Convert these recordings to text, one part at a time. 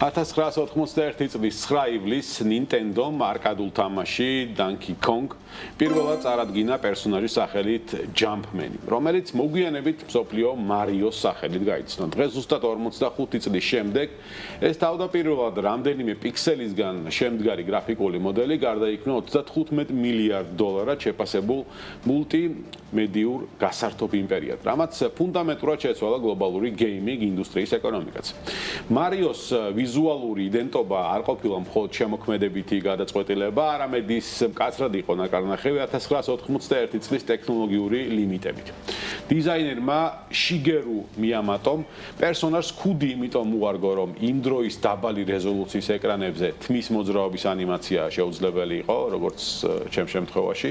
1991 წლის 9 ივლისს Nintendo-მ არკადულ თამაში Donkey Kong პირველად წარადგინა პერსონაჟის სახელით Jumpman, რომელიც მოგვიანებით მსოფლიო მარიოს სახელით გაიცნო. დღეს ზუსტად 45 წლის შემდეგ ეს თავდაპირველად რამდენიმე პიქსელისგან შემდგარი გრაფიკული მოდელი გარდაიქმნა 35 მილიარდ დოლარად შეფასებულ მულტიმედიურ გასართობ იმპერიად, რამაც ფუნდამენტურად შეცვალა გლობალური გეიმინგ ინდუსტრიის ეკონომიკაც. მარიოს ვიზუალური იდენტობა არ ყოფილა მხოლოდ შემოქმედებითი გადაწყვეტილება, არამედ ის მკაცრად იყო ნაკარნახევი 1991 წლის ტექნოლოგიური ლიმიტებით. დიზაინერმა შიგერუ მიამატომ პერსონაჟს ქუდი იმიტომ უარგო, რომ იმ დროის დაბალი რეზოლუციის ეკრანებზე თმის მოძრაობის ანიმაცია შეუძლებელი იყო, როგორც ჩემ შემთხვევაში.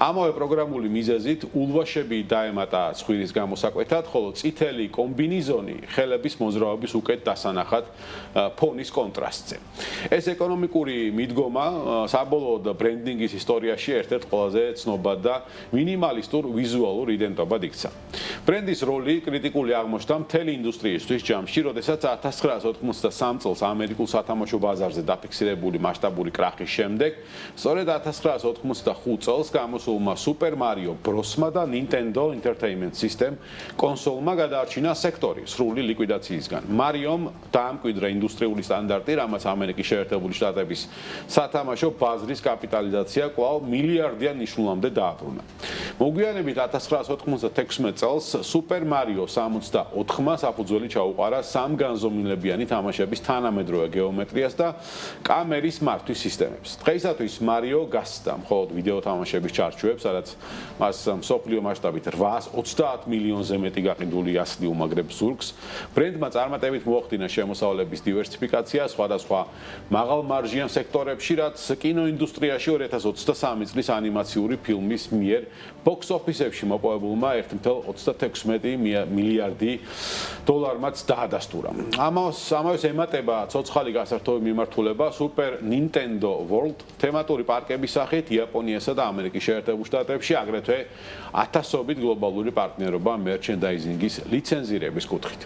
ამავე პროგრამული მიზეზით ულვაშები დაემატა ცხვირის გამოსაკვეთად, ხოლო წითელი კომბინიზონი ხელების მოძრაობის უკეთ დასანახად ფონის კონტრასტზე. ეს ეკონომიკური მიდგომა საბოლოოდ ბრენდინგის ისტორიაში ერთ-ერთ ყველაზე ცნობად და მინიმალისტურ ვიზუალურ იდენტობად იქცა. ბრენდის როლი კრიტიკული აღმოჩნდა მთელი ინდუსტრიისთვის ჯამში, როდესაც 1993 წელს ამერიკულ სათამაშო ბაზარზე დაფიქსირებული მასშტაბური კრახის შემდეგ, სწორედ 1995 წელს გამოსულმა Super Mario Bros-მა და Nintendo Entertainment System კონსოლმა გადაარჩინა სექტორი სრული ლიკვიდაციისგან. Mario-მ დაამკვიდრა ინდუსტრიული სტანდარტი, რამაც ამერიკის შეერთებული შტატების სათამაშო ბაზრის კაპიტალიზაცია კვლავ მილიარდიან ნიშნულამდე დააბრუნა. მოგვიანებით 1996 წელს Super Mario 64-მა საფუძველი ჩაუყარა სამგანზომილებიანი თამაშების თანამედროვე გეომეტრიას და კამერის მართვის სისტემებს. დღეისათვის Mario გასცდა მხოლოდ ვიდეო თამაშების ჩარჩოებს, სადაც მას მსოფლიო მასშტაბით 830 მილიონზე მეტი გაყიდული ასლი უმაგრებს ზურგს. ბრენდმა წარმატებით მოახდინა შემოსავლების დივერსიფიკაცია სხვადასხვა მაღალმარჟიან სექტორებში, რაც კინოინდუსტრიაში 2023 წლის ანიმაციური ფილმის მიერ box office-ებში მოპოვებულმა 1.36 მილიარდი დოლარმაც დაადასტურა. ამას ემატება ცოცხალი გასართობი მიმართულება Super Nintendo World თემატური პარკების სახით იაპონიასა და ამერიკის შეერთებულ შტატებში, აგრეთვე ათასობით გლობალური პარტნიორობა მერჩენდაიზინგის ლიცენზირების კუთხით.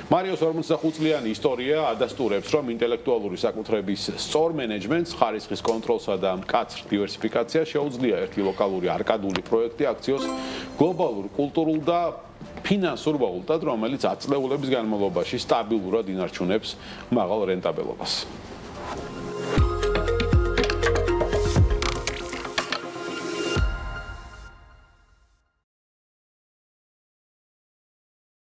Marios 45 წლიანი ისტორია ადასტურებს, რომ ინტელექტუალური საკუთრების სწორ მენეჯმენტს, ხარისხის კონტროლსა და მკაცრ დივერსიფიკაციას შეუძლია ერთი ლოკალური არკადული პროექტი აქციოს გლობალურ, კულტურულ და ფინანსურ ვალუტად, რომელიც აწლეულების განმავლობაში სტაბილურად ინარჩუნებს მაღალ რენტაბელობას.